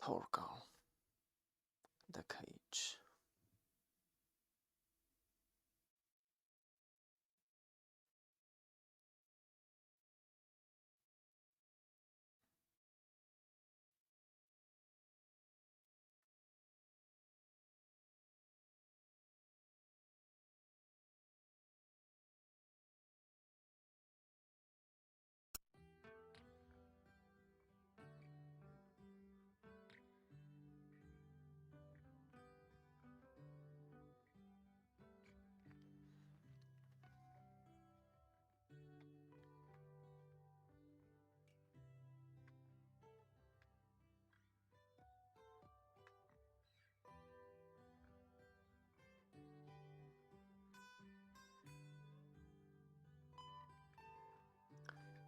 Thorgal, the cage.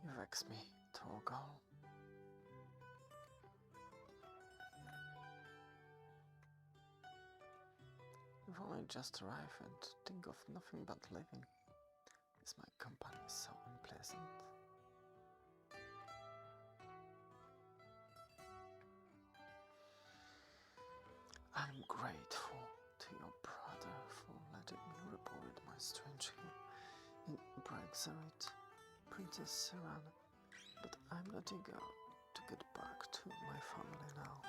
You vex me, Thorgal. You've only just arrived and think of nothing but living. Is my company so unpleasant? I'm grateful to your brother for letting me report my strange in Brexit, Princess Siran, but I'm not eager to get back to my family now.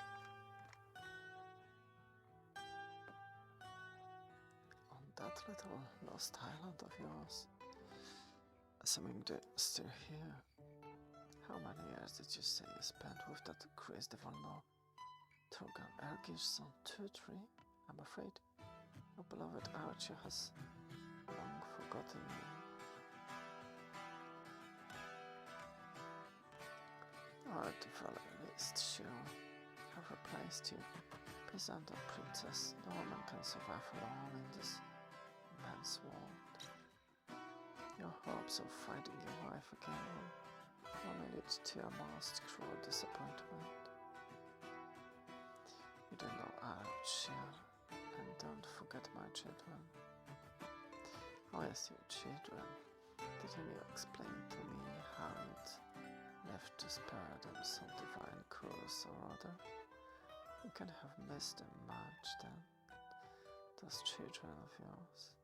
On that little lost island of yours, assuming they're still here, how many years did you say you spent with that Chris de Volno? Thorgal Ergish on 2-3? I'm afraid your beloved Archie has long forgotten you. Or at the very least, she'll have replaced you. Peasant or princess, no woman can survive alone in this immense world. Your hopes of finding your wife again will only lead to your most cruel disappointment. You don't know Archie, and don't forget my children. Oh yes, your children. Didn't you explain to me how it left to spare them some divine curse or other? You can have missed them much then, those children of yours.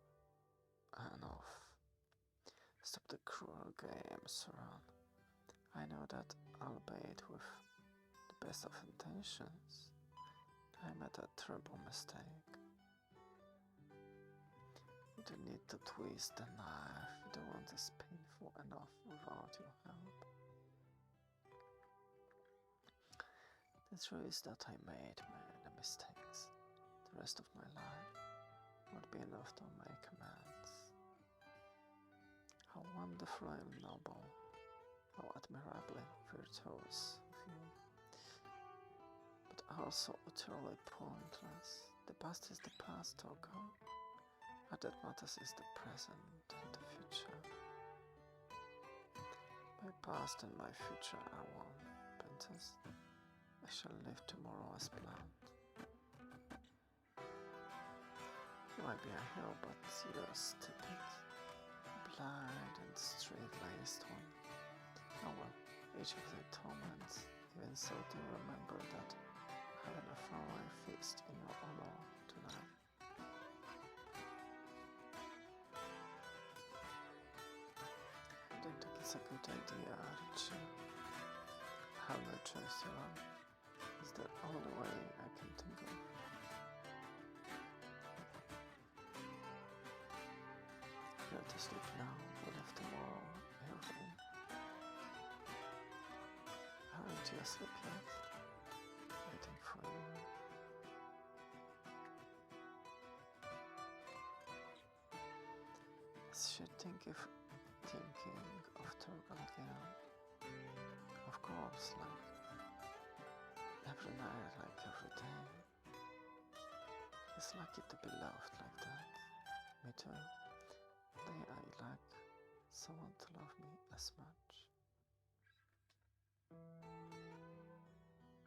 Enough. Stop the cruel games, Ron. I know that, albeit with the best of intentions, I made a terrible mistake. You don't need to twist the knife, the one is painful enough without your help. The truth is that I made many mistakes. The rest of my life would be enough to make amends. How wonderfully noble, how admirably virtuous of you, but also utterly pointless. The past is the past, Thorgal. What that matters is the present and the future. My past and my future are one, Princess. I shall live tomorrow as planned. You might be a hero, but you're a stupid, blind and straight-laced one. Oh well, each of their torments, even so do remember that you're having a faraway feast in your honor tonight. I don't think it's a good idea, Archie. I have no choice, Ron. Is the only way I can think of. Go to sleep now, but if tomorrow everything. Aren't you asleep yet? Waiting for you. Is she thinking of Thorgal again? Of course, like every night, like every day. It's lucky to be loved like that. Me too. Today I like someone to love me as much.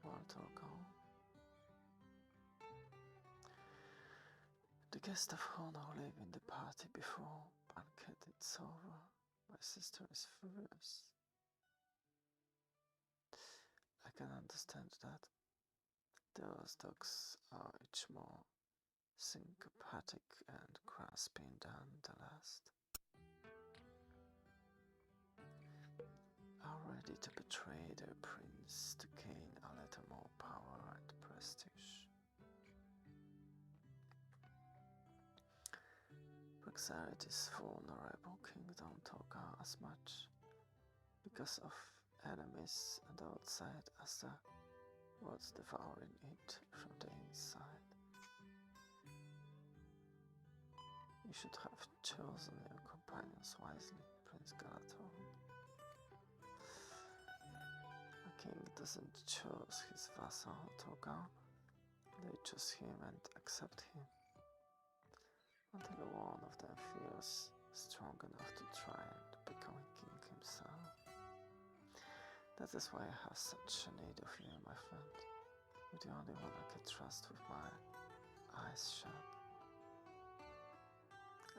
Well, Thorgal, the guest of honor leaving the party before banquet is over. My sister is furious. I can understand that. Those dogs are each more syncopatic and grasping than the last, are ready to betray their prince to gain a little more power and prestige. Brexarity's vulnerable kingdom Thorgal as much because of enemies and outside as the world's devouring it from the inside. You should have chosen your companions wisely, Prince Galator. A king doesn't choose his vassal Thorgal, they choose him and accept him, until one of them feels strong enough to try and become a king himself. That is why I have such a need of you, my friend. You're the only one I can trust with my eyes shut.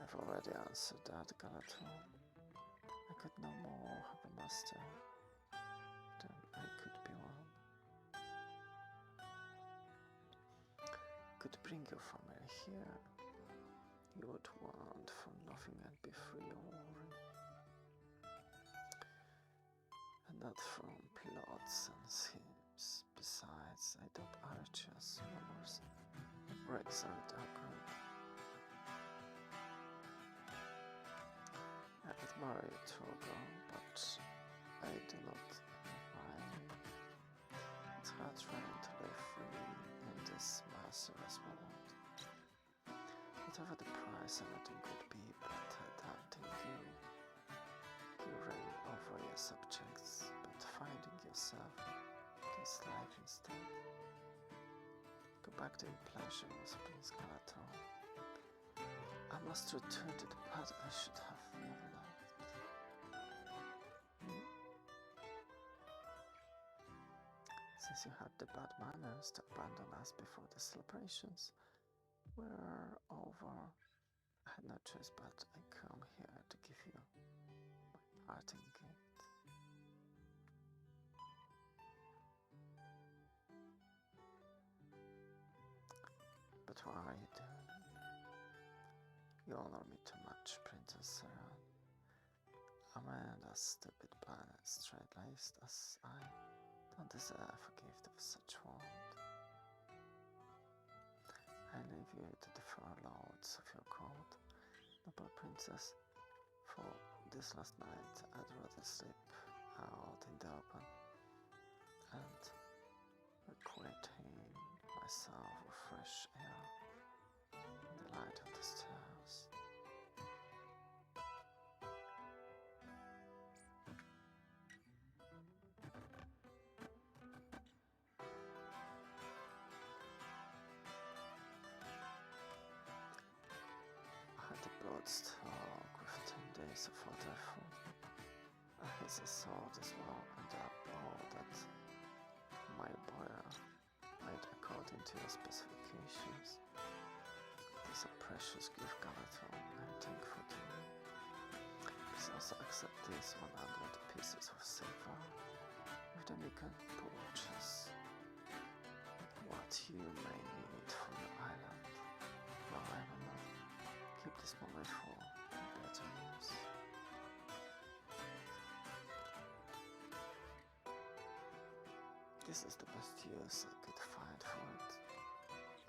I've already answered that, Galator. I could no more have a master than I could be one. Could bring your family here. You would want for nothing and be free of worry. And not from plots and schemes. Besides, I doubt Archer's rumors Brexit are good. I admire you, Thorgal, but I do not admire you. It's hard trying to live free in this merciless world. Whatever the price, anything could be, but I think you reign over your subjects, but finding yourself this life instead. Go back to your pleasures, Prince Galator. I must return to the path I should have never left. Since you had the bad manners to abandon us before the celebrations were over, I had no choice but I come here to give you my parting gift. But what are you doing? You honor me too much, Princess Sarah. A man as stupid, blind, and straight-laced as I don't deserve a gift of such want. I leave you to the fair lords of your court, noble princess, for this last night I'd rather sleep out in the open and requiting myself with fresh air in the light of the stars. I had a broad stalk with 10 days of water food. I had a sword as well, and a bow that my buyer made according to your specifications. It is a precious gift, Galator, and I'm thankful to you. Please also accept these 100 pieces of silver. With them you can purchase what you may need for your island. However, keep this moment for better use. This is the best use I could find for it.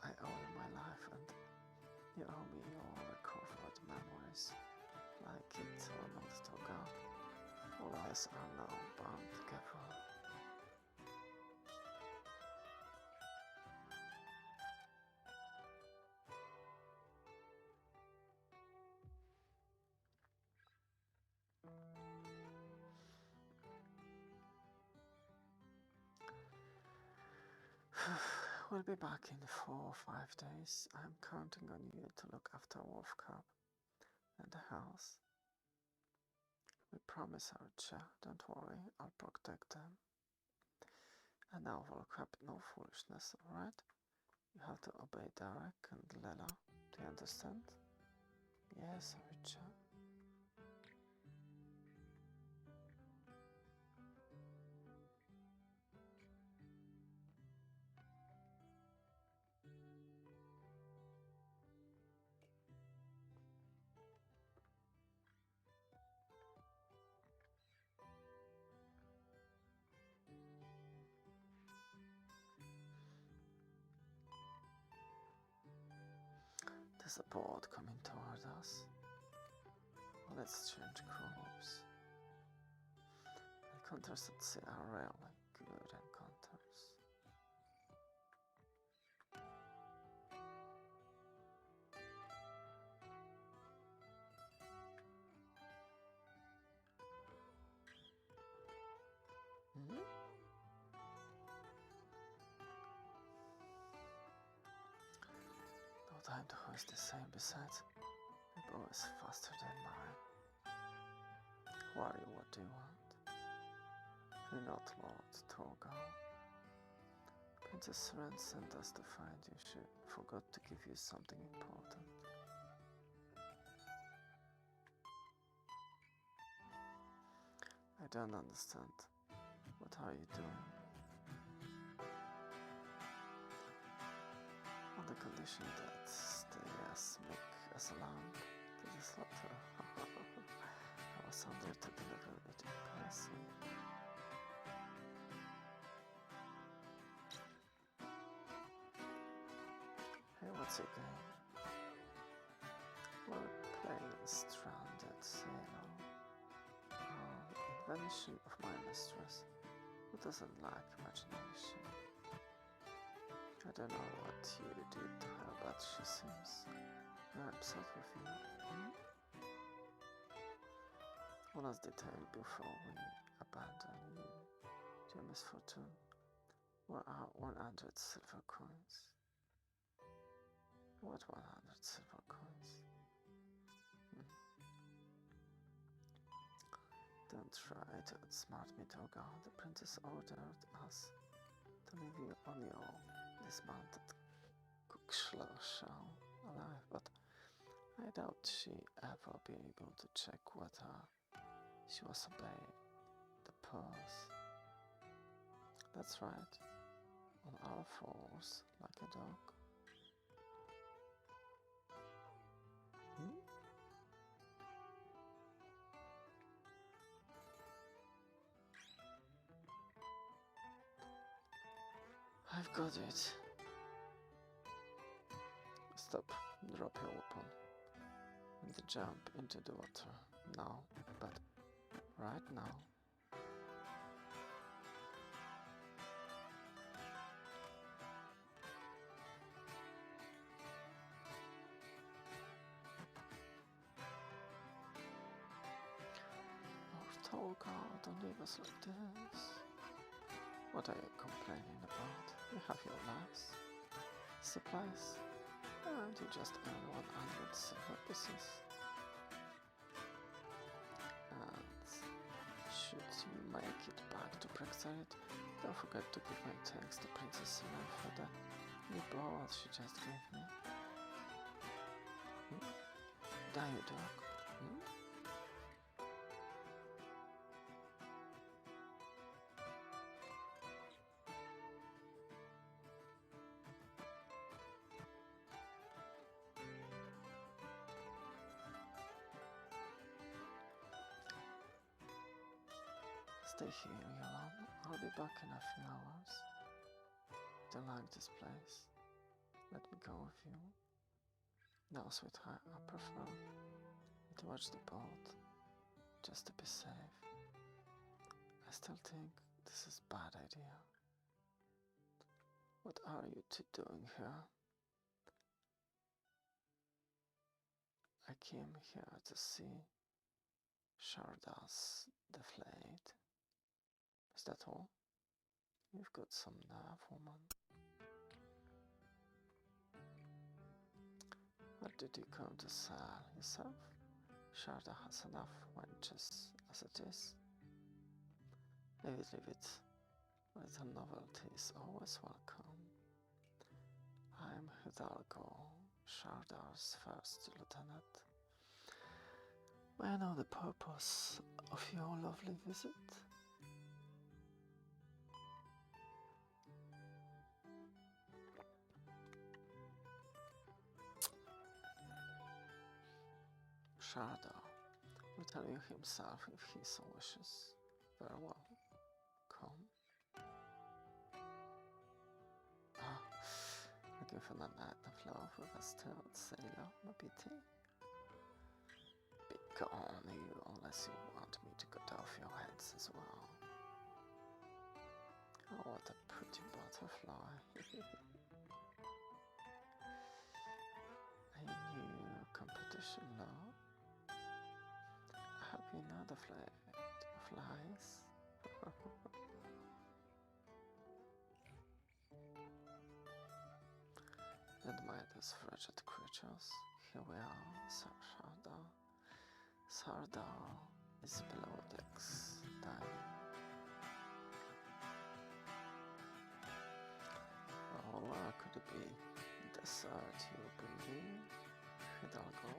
I owe you my life, and you owe me your recovered memories. Like it or not, Thorgal, all eyes are now bound together. We'll be back in 4 or 5 days. I'm counting on you to look after Wolfcub and the house. We promise, Archer. Don't worry, I'll protect them. And now, Wolfcub, no foolishness, alright? You have to obey Derek and Lela. Do you understand? Yes, Archer. There's a boat coming toward us. Let's change course. Encounters at sea are rarely good encounters. No time to hoist the same. Besides, my bow is faster than mine. Who are you? What do you want? You're not Lord Thorgal. Princess Ren sent us to find you. She forgot to give you something important. I don't understand. What are you doing? On the condition that they make us along to the slaughter. I was under to deliver it in person. Hey, what's your game? We're playing a stranded sailor. Invention of my mistress, who doesn't lack imagination. I don't know what you did to her, but she seems very upset with you. One last detail before we abandon you to your misfortune. Where are 100 silver coins? What 100 silver coins? Don't try to outsmart me, Thorgal. The princess ordered us to leave you on your dismounted shell alive, but I doubt she ever be able to check whether she was obeying the purse. That's right, on all fours, like a dog. I've got it. Stop. Drop your weapon. And jump into the water. Now. But right now. Oh, Thorgal, don't leave us like this. What are you complaining about? You have your lives, supplies, and you just earn 100 silver pieces. And should you make it back to Brexit, don't forget to give my thanks to Princess Ren for the new bow she just gave me. Die, you dog. Stay here, Yolanda. I'll be back in a few hours. Don't like this place. Let me go with you. No, sweetheart, I prefer to watch the boat, just to be safe. I still think this is a bad idea. What are you two doing here? I came here to see Shardas deflate. Is that all? You've got some nerve, woman. What did you come to sell yourself? Sharda has enough wenches as it is. Leave it. A little novelty is always welcome. I'm Hidalgo, Shardar's first lieutenant. May I know the purpose of your lovely visit? Sharda will tell you himself if he so wishes. Very well. Come. I give on a night of love with a stout sailor, my beauty? Be gone, you, unless you want me to cut off your heads as well. Oh, what a pretty butterfly. A new competition, love. I hope you know the flies. Admire those frigid creatures. Here we are, Thorgal. Thorgal is below decks, dying. Oh, could it be dessert you're bringing, Hidalgo?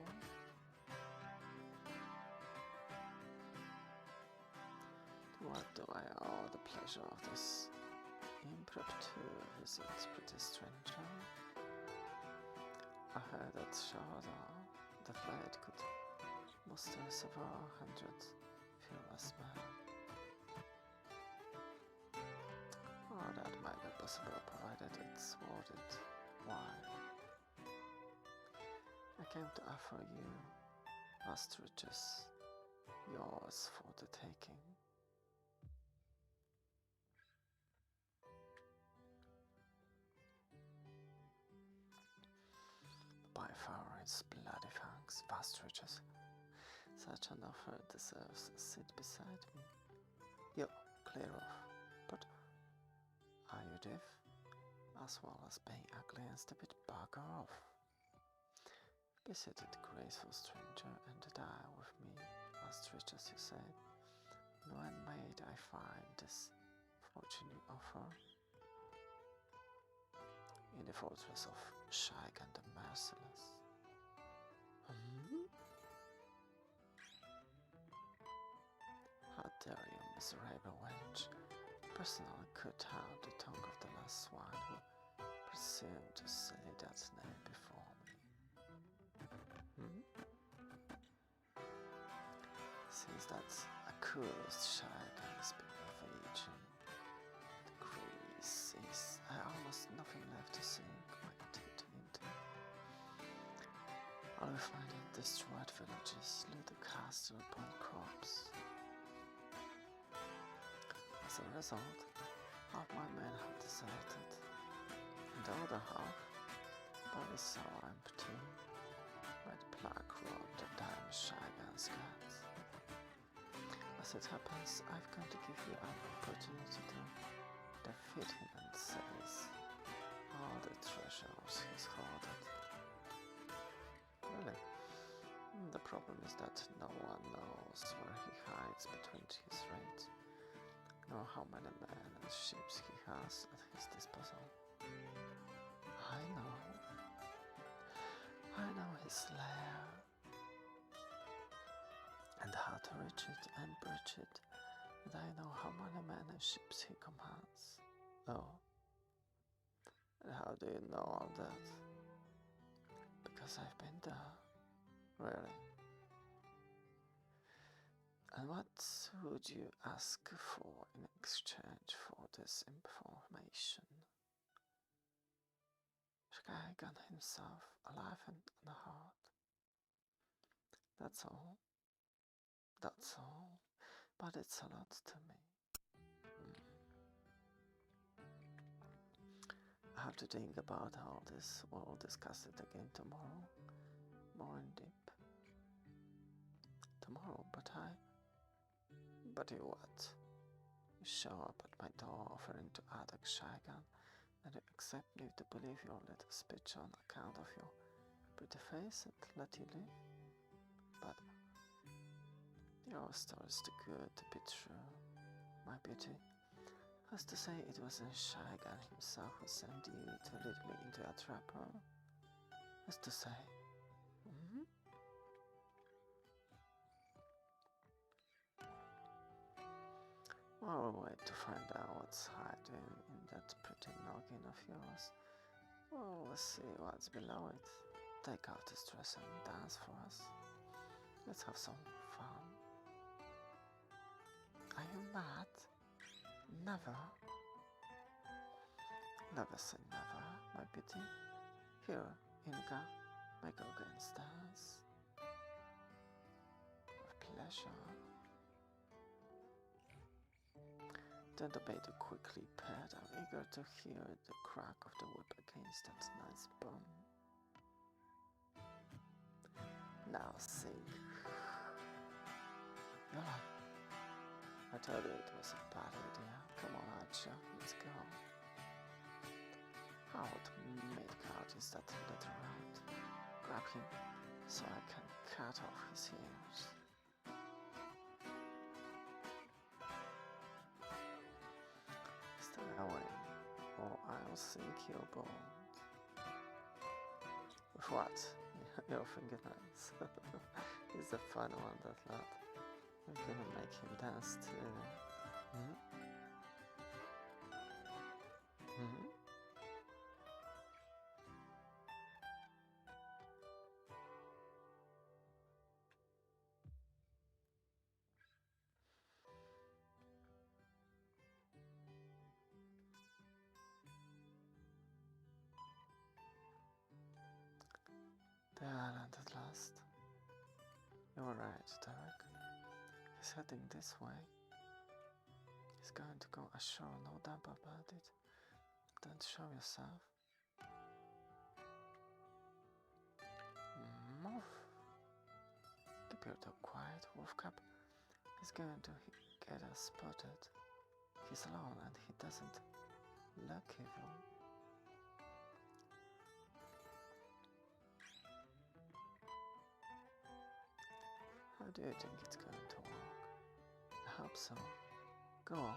To what do I owe the pleasure of this impromptu visit, pretty stranger? I heard that Thorgal, the blade, could muster several hundred fearless men. Oh, that might be possible, provided it's worth it. Why? I came to offer you vast riches, yours for the taking. By far its bloody fangs, vast riches. Such an offer deserves a seat beside me. Yo, clear off. But are you deaf? As well as being ugly and stupid, bugger off. Be seated, graceful stranger, and die with me, vast riches, you say. And when may I find this fortune you offer? In the fortress of Shaigan the Merciless. How dare you, miserable wench, personally cut out the tongue of the last swine who presumed to say that name before me? Since that accursed Shaigan has been ravaging the grease, I almost nothing left to sink my teeth into. I will find in destroyed villages, loot the castle upon crops. As a result, half my men have deserted, and the other half, body sour empty, by the plague robbed the damn Shaigan's cats. As it happens, I've come to give you an opportunity to defeat him and seize all the treasures he's hoarded. Really? The problem is that no one knows where he hides between his raids, nor how many men and ships he has at his disposal. I know his lair, and how to reach it and bridge it, and I know how many men and ships he commands. Oh, and how do you know all that? Because I've been there, really. And what would you ask for in exchange for this information? Shaigan himself, alive and unhurt. That's all. That's all. But it's a lot to me. I have to think about all this. We'll discuss it again tomorrow. More in deep. Tomorrow, But you what? You show up at my door offering to attack Shaigan, and you accept me to believe your little speech on account of your pretty face and let you live? But your story's too good to be true, my beauty. Who's to say it wasn't Shaigan himself who sent you to lead me into a trap, huh? Who's to say? Well, we'll wait to find out what's hiding in that pretty noggin of yours. Well, we'll see what's below it. Take out this dress and dance for us. Let's have some fun. Are you mad? Never. Never say never, my beauty. Here, Inga, may go against us. With pleasure. Don't obey too quickly, pet. I'm eager to hear the crack of the whip against that nice bone. Now sing. Yola, I told you it was a bad idea. Come on, Archer, let's go. How mid-card is that little rat? Grab him so I can cut off his ears. Stay away, or I'll sink your bones. With what? Your fingernails. He's the fun one, that lad. I'm gonna make him dance too. Hmm? Hmm? The island at last. You were right, Derek. He's heading this way. He's going to go ashore, no doubt about it. Then show yourself. Move. Keep your dog quiet, Wolfcap. He's going to get us spotted. He's alone and he doesn't look evil. How do you think it's going to work? I hope so. Go on.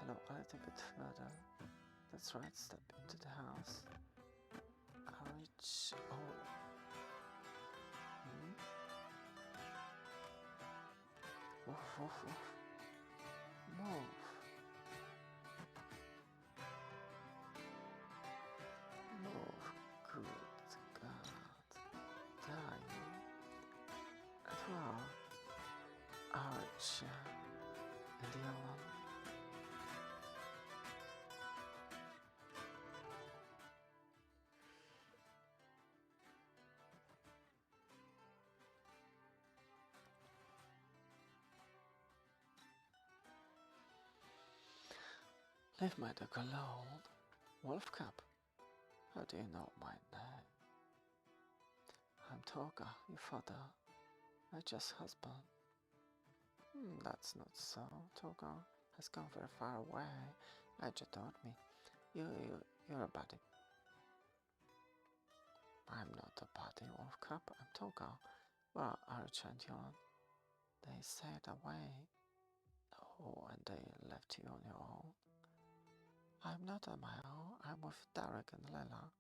Follow a little bit further. That's right, step into the house. I'll reach. Oh. Woof, woof, woof. Move. Move. Good God. Dying. And well, Archer and the other one. Leave my dog alone. Wolfcap, how do you know my name? I'm Thorgal, your father. My just husband. That's not so. Thorgal has gone very far away. Ledger told me. You're a buddy. I'm not a buddy, Wolfcap. I'm Thorgal. Well, Archer and Yon. They sailed away. Oh, and they left you on your own. I'm not on my own. I'm with Derek and Lela.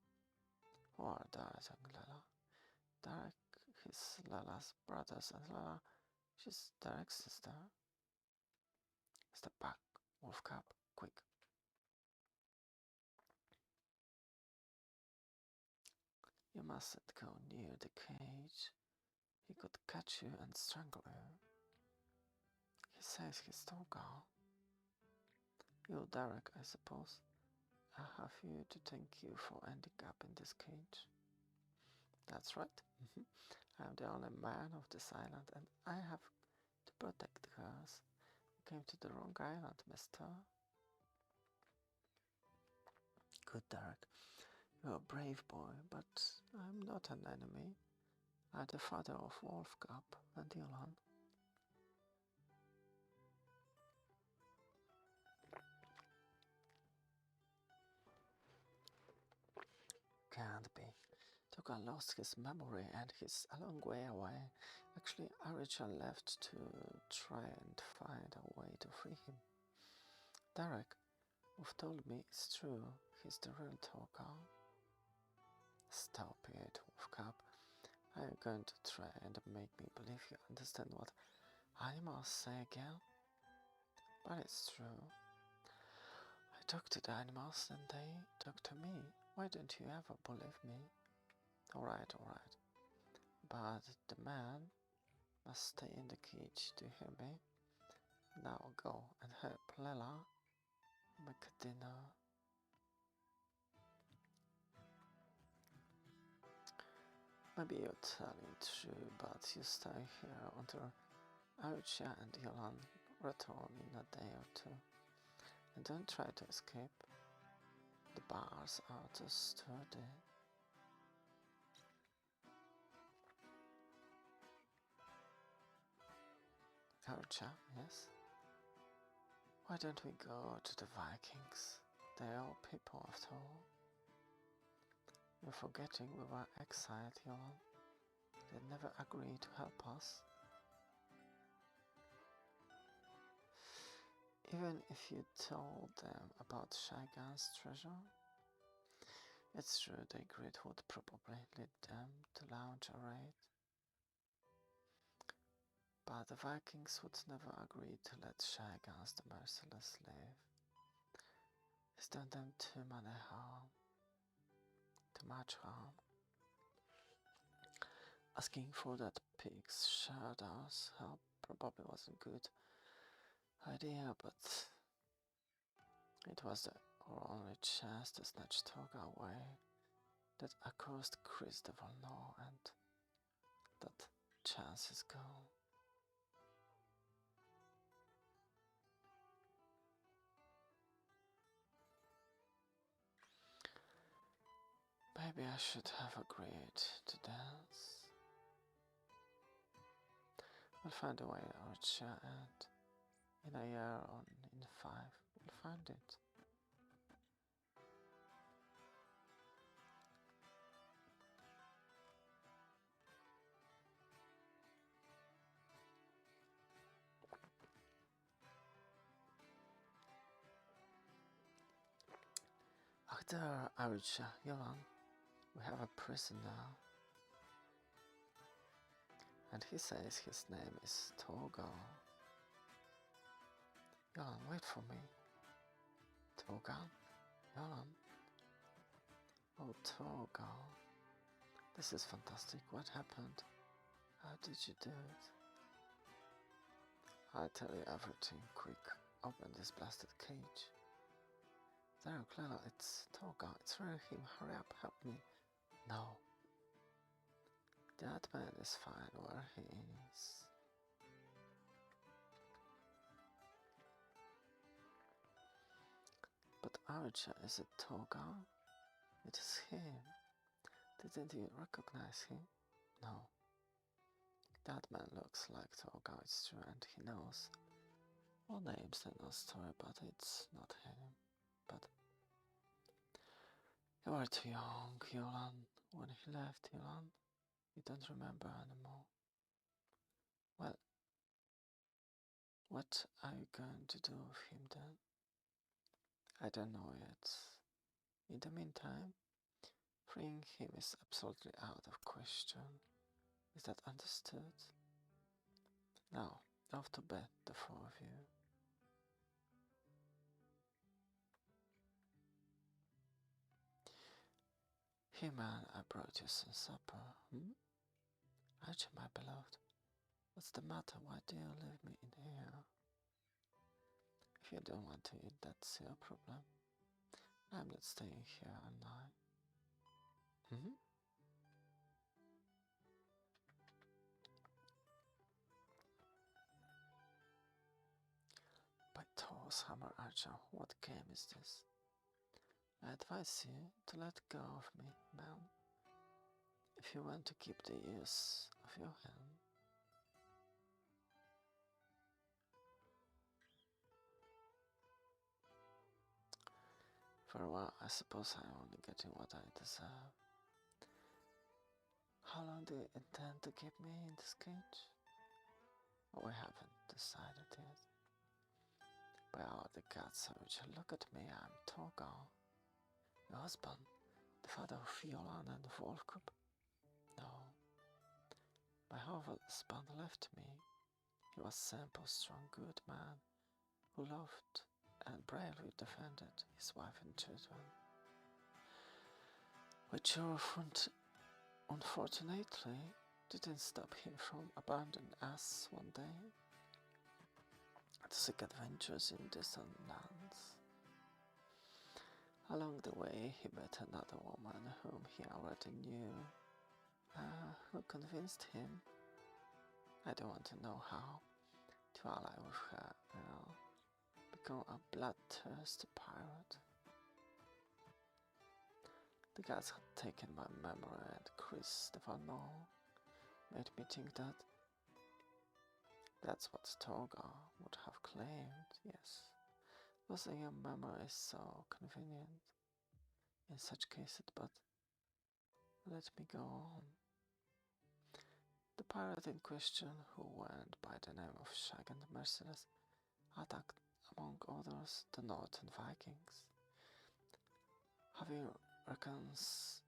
Who are Derek and Lela? Derek is Lela's brothers, and Lela, she's Derek's sister. Step back, Wolfcap, quick. You mustn't go near the cage. He could catch you and strangle you. He says he's Thorgal. You, Derek, I suppose. I have you to thank you for ending up in this cage. That's right. I'm the only man of this island, and I have to protect the girls. You came to the wrong island, mister. Good, Derek. You're a brave boy, but I'm not an enemy. I'm the father of Wolfcap and Dylan. Can't be. Thorgal lost his memory and he's a long way away. Actually, Archer left to try and find a way to free him. Derek, you've told me it's true. He's the real Thorgal. Stop it, Wolfcap. I'm going to try and make me believe you understand what animals say again. But it's true. I talk to the animals and they talk to me. Why don't you ever believe me? Alright. But the man must stay in the cage, do you hear me? Now go and help Lela make dinner. Maybe you're telling true, but you stay here until Archia and Yolan return in a day or two. And don't try to escape. The bars are too sturdy. Archia, yes? Why don't we go to the Vikings? They are people after all. You're forgetting we were exiled, Yolan. They never agreed to help us. Even if you told them about Shaigan's treasure, it's true their greed would probably lead them to launch a raid. But the Vikings would never agree to let Shaigans the Merciless live. He's done them too much harm. Asking for that pig's shadows help probably wasn't a good idea, but it was our only chance to snatch Thorgal away. That accursed Chris will know, and that chance is gone. Maybe I should have agreed to dance. We'll find a way, Archer, and in a year or in 5, we'll find it. After Archer, Yolan, we have a prisoner. And he says his name is Thorgal. Yolan, wait for me. Thorgal? Yolan? Oh, Thorgal. This is fantastic. What happened? How did you do it? I'll tell you everything. Quick, open this blasted cage. There, Clara, it's Thorgal. It's really him. Hurry up, help me. No. That man is fine where he is. But Archer, is it Thorgal? It is him. Didn't you recognize him? No. That man looks like Thorgal, it's true, and he knows all names and no story, but it's not him. But you are too young, Yolan. When he left, Yolan, you don't remember anymore. Well, what are you going to do with him then? I don't know yet. In the meantime, freeing him is absolutely out of question. Is that understood? Now, off to bed, the 4 of you. Hey man, I brought you some supper. Archie, my beloved, what's the matter? Why do you leave me in here? If you don't want to eat, that's your problem. I'm not staying here all night. By Thor's hammer, Archer, what game is this? I advise you to let go of me, man. If you want to keep the use of your hand. For a while, I suppose I'm only getting what I deserve. How long do you intend to keep me in this cage? We haven't decided yet. By all the gods, Archer, look at me, I'm Thorgal. Your husband, the father of Yolan and Wolfcup? No. My husband left me. He was a simple, strong, good man who loved and bravely defended his wife and children. Which unfortunately didn't stop him from abandoning us one day to seek adventures in distant lands. Along the way, he met another woman whom he already knew, Who convinced him? I don't want to know how to ally with her, become a bloodthirsty pirate. The gods had taken my memory, and Chris Stefano made me think that that's what Thorgal would have claimed. Yes, losing your memory is so convenient in such cases, but let me go on. The pirate in question, who went by the name of Shag and the Merciless, attacked, among others, the Northern Vikings. Having recognized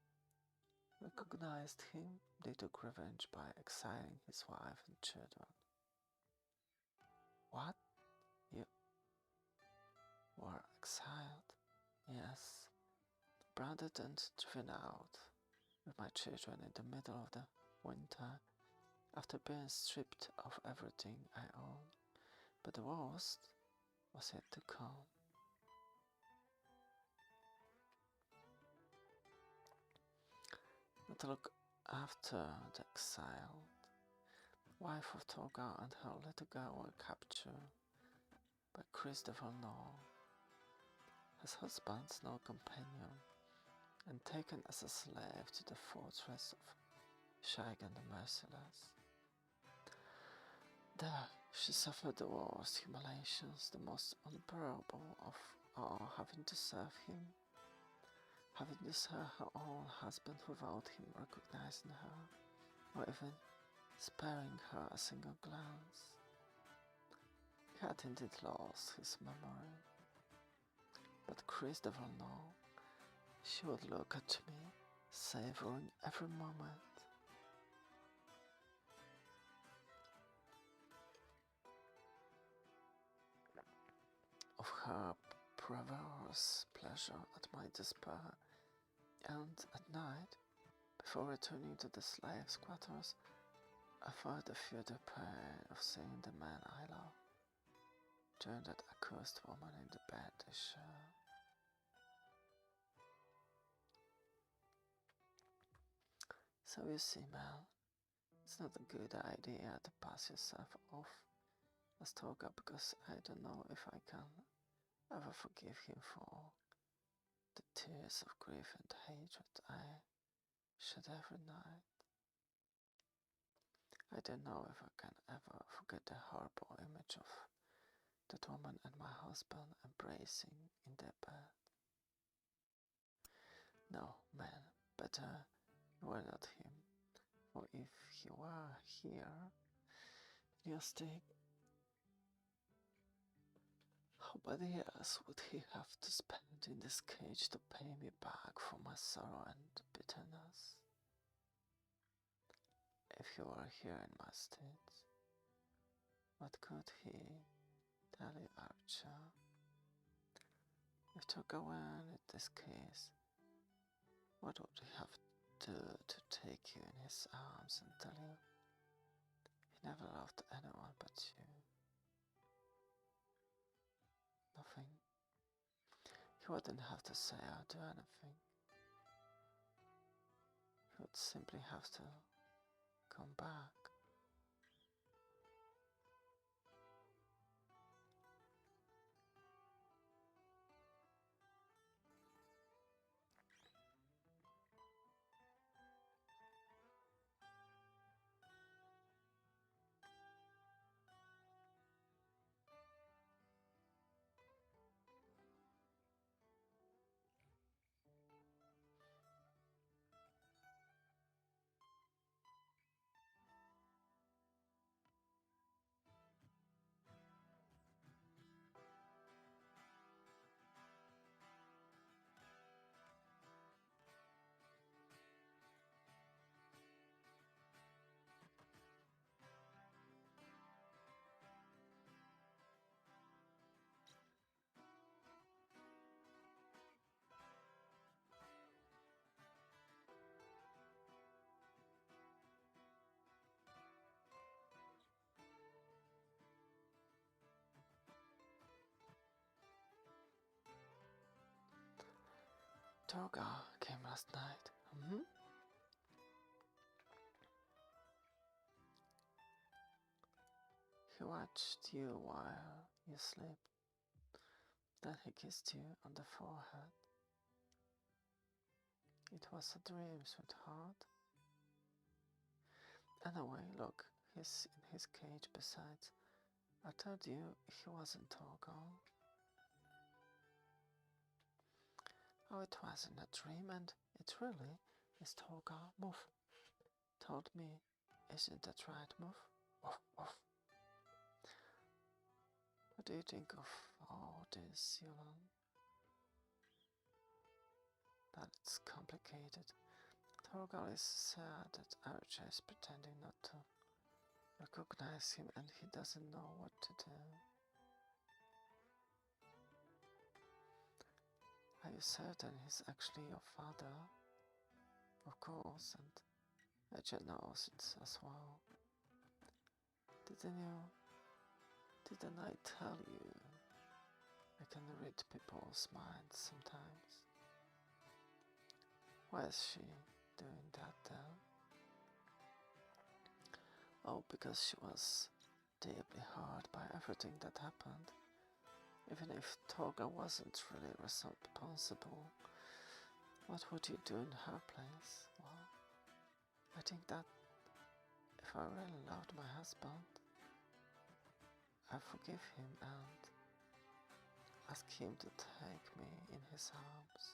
him, they took revenge by exiling his wife and children. What? You were exiled? Yes, branded and driven out with my children in the middle of the winter, after being stripped of everything I owned. But the worst was yet to come. Not to look after the exiled wife of Thorgal and her little girl were captured by Christopher Noel, his husband's no companion, and taken as a slave to the fortress of Shag and the Merciless. There she suffered the worst humiliations, the most unbearable of all, having to serve him, having to serve her own husband without him recognizing her, or even sparing her a single glance. He had indeed lost his memory, but Christopher knew she would look at me, savoring every moment. Of her perverse pleasure at my despair, and at night, before returning to the slaves' quarters, I felt the further pain of seeing the man I love turn that accursed woman in the bed they share. So you see, man, it's not a good idea to pass yourself off as Thorgal, because I don't know if I can ever forgive him for the tears of grief and hatred I shed every night. I don't know if I can ever forget the horrible image of that woman and my husband embracing in their bed. No, man, better you were not him, for if he were here in your state, how many years would he have to spend in this cage to pay me back for my sorrow and bitterness? If he were here in my state, what could he tell you, Archer? If Thorgal were in this case, what would he have to do to take you in his arms and tell you he never loved anyone but you? Nothing. He wouldn't have to say or do anything. He would simply have to come back. Thorgal came last night. watched you while you slept. Then he kissed you on the forehead. It was a dream, sweetheart. Anyway, look, he's in his cage besides. I told you he wasn't Thorgal. Oh, it wasn't a dream, and it really is Thorgal. Move. Told me, isn't that right? Move. Woof, woof. What do you think of all this, Yulan? That it's complicated. Thorgal is sad that Archer is pretending not to recognize him and he doesn't know what to do. Are you certain he's actually your father? Of course, and Archer knows it as well. Didn't I tell you? I can read people's minds sometimes. Why is she doing that though? Oh, because she was deeply hurt by everything that happened. Even if Thorgal wasn't really responsible, what would you do in her place? Well, I think that if I really loved my husband, I'd forgive him and ask him to take me in his arms.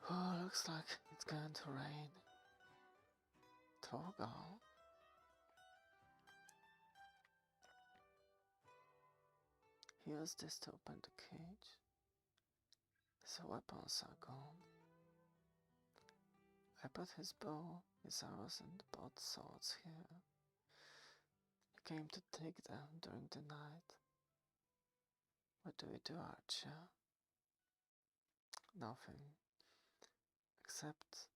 Oh, looks like it's going to rain. Thorgal? He used this to open the cage. His weapons are gone. I put his bow, his arrows and both swords here. He came to take them during the night. What do we do, Archer? Nothing. Except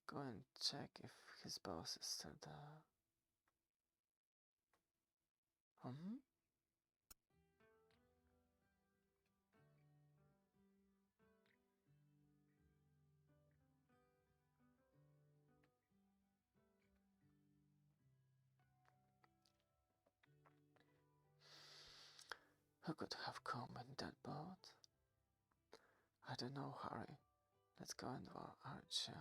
go and check if his bow is still there. Hmm? Who could have come in that boat? I don't know, Harry. Let's go and war, Archer.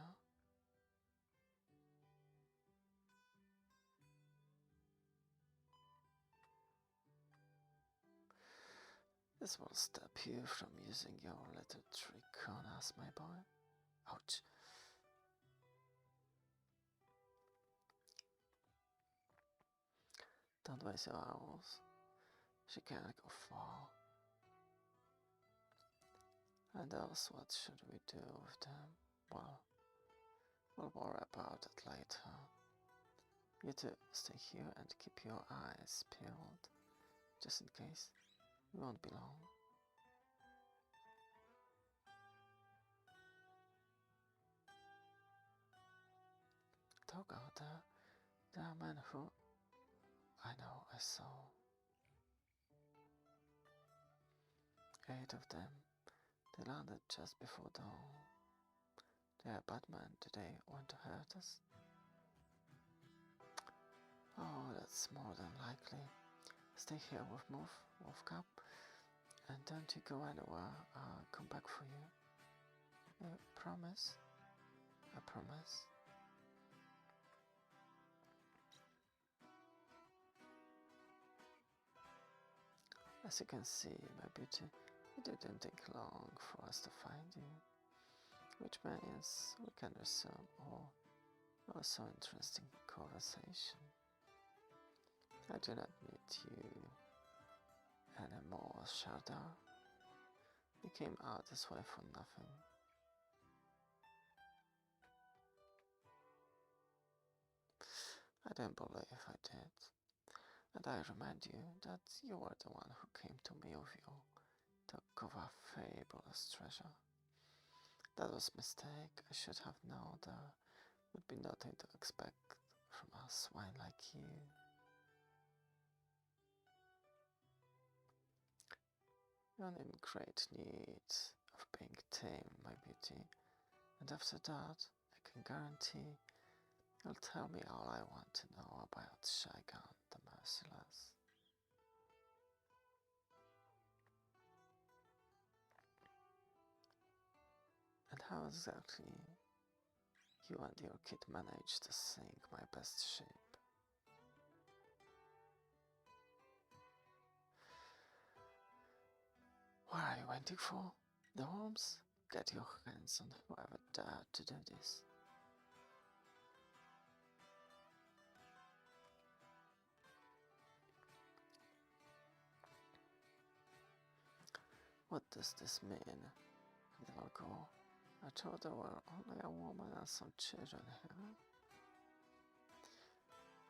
This will stop you from using your little trick on us, my boy. Ouch. Don't waste your arrows. She can't go far. And else, what should we do with them? Well, we'll worry about it later. You two stay here and keep your eyes peeled, just in case. We won't be long. Thorgal, there are men who I know I saw. 8 of them. They landed just before dawn. They are bad men. Do they want to hurt us? Oh, that's more than likely. Stay here with Wolfcap, and don't you go anywhere. I'll come back for you. You promise? I promise. As you can see, my beauty, it didn't take long for us to find you, which means we can resume our so interesting conversation. I do not need you anymore, Shardar. You came out this way for nothing. I don't believe I did. And I remind you that you were the one who came to me with your talk of a fabulous treasure. That was a mistake. I should have known there would be nothing to expect from a swine like you. You're in great need of being tamed, my beauty, and after that, I can guarantee you'll tell me all I want to know about Shagan the Merciless. And how exactly you and your kid managed to sink my best ship? What are you waiting for? The worms? Get your hands on whoever dared to do this. What does this mean? Thorgal, I thought there were only a woman and some children here.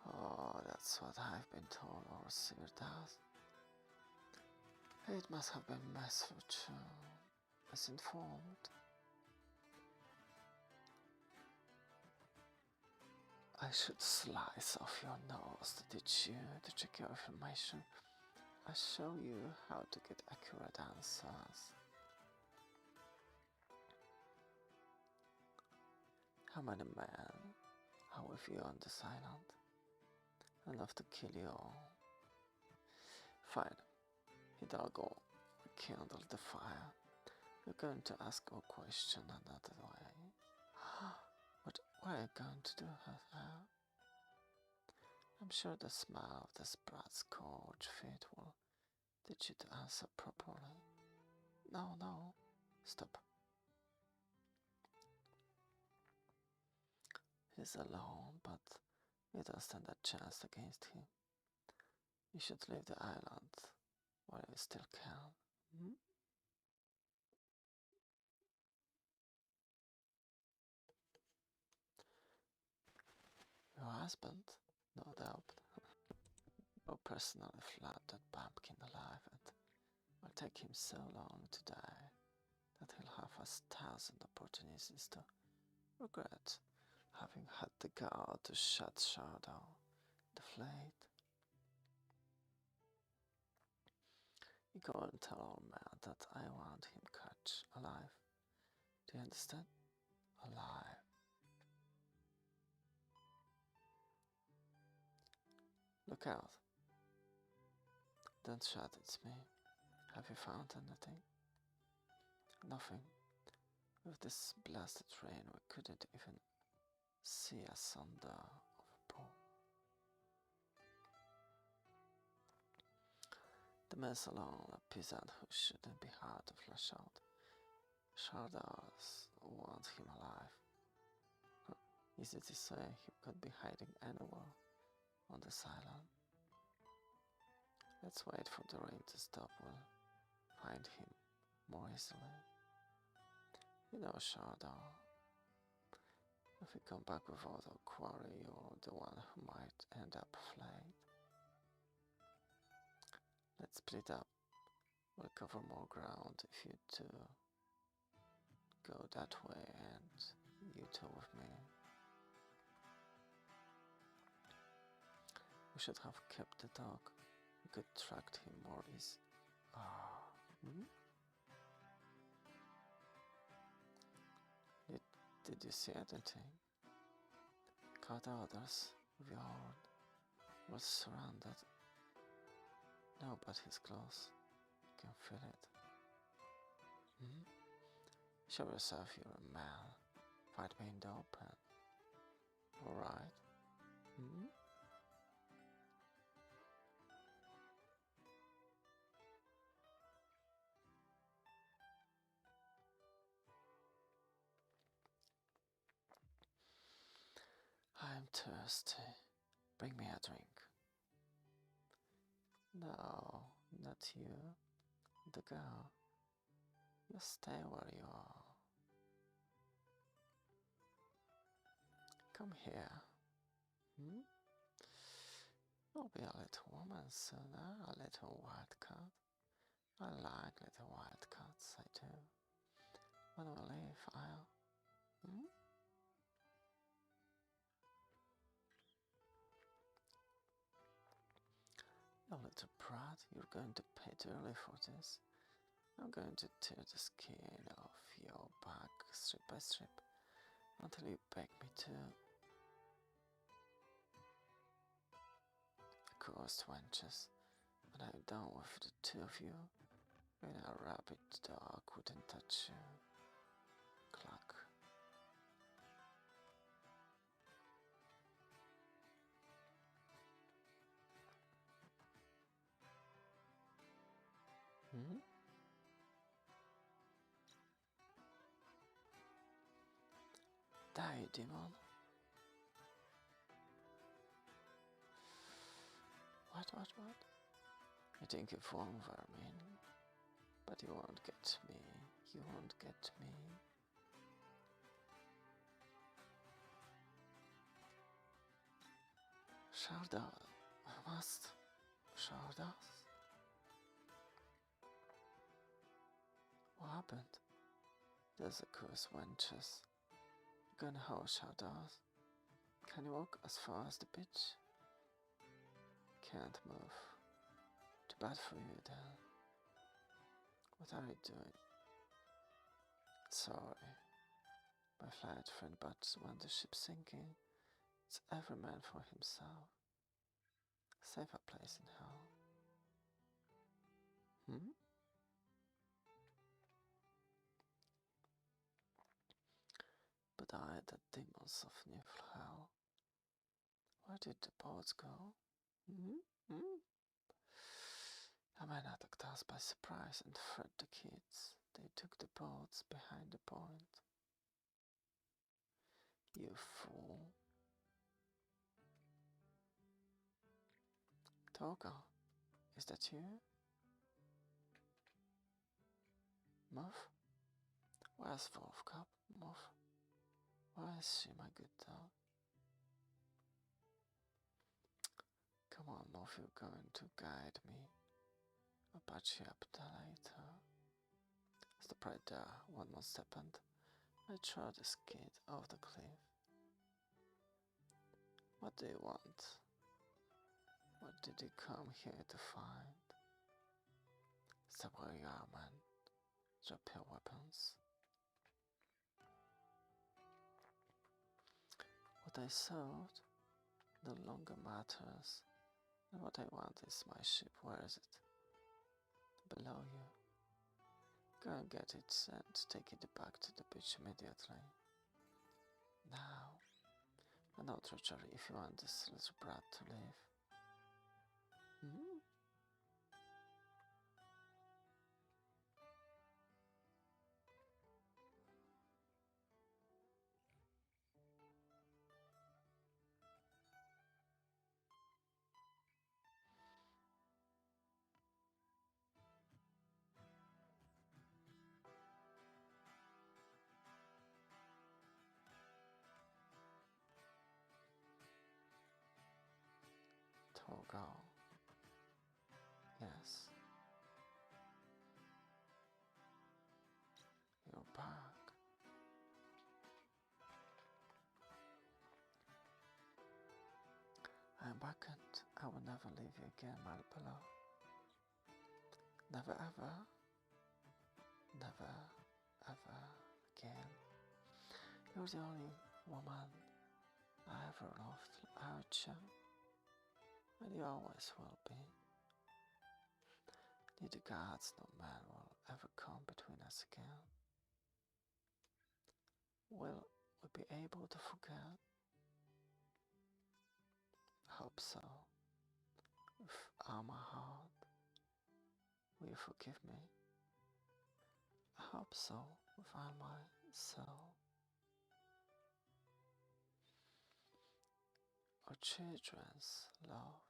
Oh, that's what I've been told, or Sir Dad. It must have been misfortune, misinformed. I should slice off your nose to teach you to check your information. I show you how to get accurate answers. How many men are with you on this island? Enough to kill you all. Fine. Hidalgo, kindle the fire. You're going to ask a question another way. What are you going to do with her? I'm sure the smell of this brat's scorched feet will teach you to answer properly. No, no, stop. He's alone, but you don't stand a chance against him. You should leave the island while you still can. Hmm? Your husband, no doubt, will personally flood that pumpkin alive, and will take him so long to die that he'll have 1,000 opportunities to regret having had the gall to shut Shadow the flayed. You go and tell old man that I want him catch alive. Do you understand? Alive. Look out. Don't shout at me. Have you found anything? Nothing. With this blasted rain, we couldn't even see a sunder of a pool. The mess alone, a peasant who shouldn't be hard to flush out. Shardas want him alive. Easy to say, he could be hiding anywhere on this island. Let's wait for the rain to stop. We'll find him more easily. You know, Sharda, if we come back without a quarry, you're the one who might end up flayed. Let's split up. We'll cover more ground if you two go that way and you two with me. We should have kept the dog. We could track him more easy. Hmm? Did you see anything? Caught others with your horn. Was surrounded. No, but he's close. You can feel it. Hmm? Show yourself you're a man. Fight me in the open. Alright. Hmm? I'm thirsty. Bring me a drink. No, not you. The girl. You stay where you are. Come here. Hmm? You'll be a little woman sooner, a little wildcat. I like little wildcats, I do. When we leave, I'll... Hmm? You little brat, you're going to pay dearly for this. I'm going to tear the skin off your back strip by strip until you beg me to. Of course, wenches, when I'm done with the two of you, when a rabid dog wouldn't touch you. Cluck. Hmm? Die, demon. What? You think you've won, vermin, but you won't get me. You won't get me. Sharda, I must. Sharda? What happened? There's a curse, wenches. Gonna hold Shardas. Can you walk as far as the pitch? Can't move. Too bad for you then. What are you doing? Sorry. My flight friend, but when the ship's sinking, it's every man for himself. Save a place in hell. Hmm? But I, the demons of Nifl hell. Where did the boats go? Hmm? The men attacked us by surprise and fled the kids. They took the boats behind the point. You fool. Thorgal, is that you? Muff? Where's Wolfcup? Muff? Where is she, my good dog? Come on, Muff, you're going to guide me. I'll patch you up later. Stop right there, one more step and I throw this kid off the cliff. What do you want? What did you come here to find? Stop where you are, man. Drop your weapons. What I sold no longer matters. And what I want is my ship. Where is it? Below you. Go and get it and take it back to the beach immediately. Now. And no treachery if you want this little brat to live. Hmm? Thorgal. Yes. You're back. I'm back and I will never leave you again, my beloved. Never ever. Never ever again. You're the only woman I ever loved, Archer. And you always will be. Neither gods nor man will ever come between us again. Will we be able to forget? Hope so. With all my heart. Will you forgive me? I hope so with all my soul. Our children's love,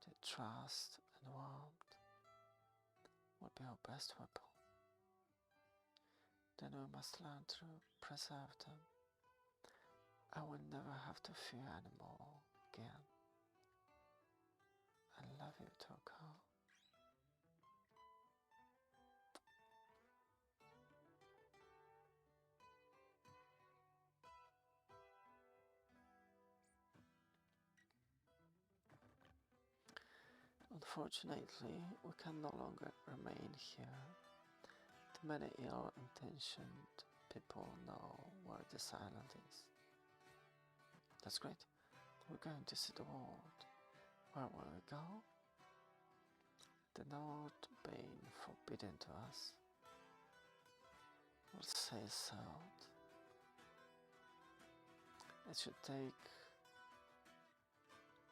their trust and warmth will be our best weapon. Then we must learn to preserve them. I will never have to fear anymore again. I love you, Thorgal. On Unfortunately, we can no longer remain here. Too many ill-intentioned people know where this island is. That's great. We're going to see the world. Where will we go? The north being forbidden to us. We'll say south. It should take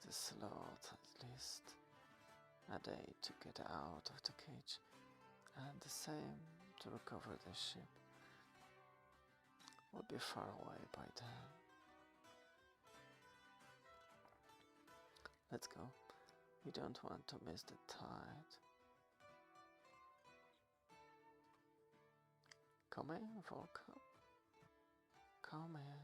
the slot at least a day to get out of the cage, and the same to recover the ship. We'll be far away by then. Let's go. We don't want to miss the tide. Come in, Thorgal. Come in.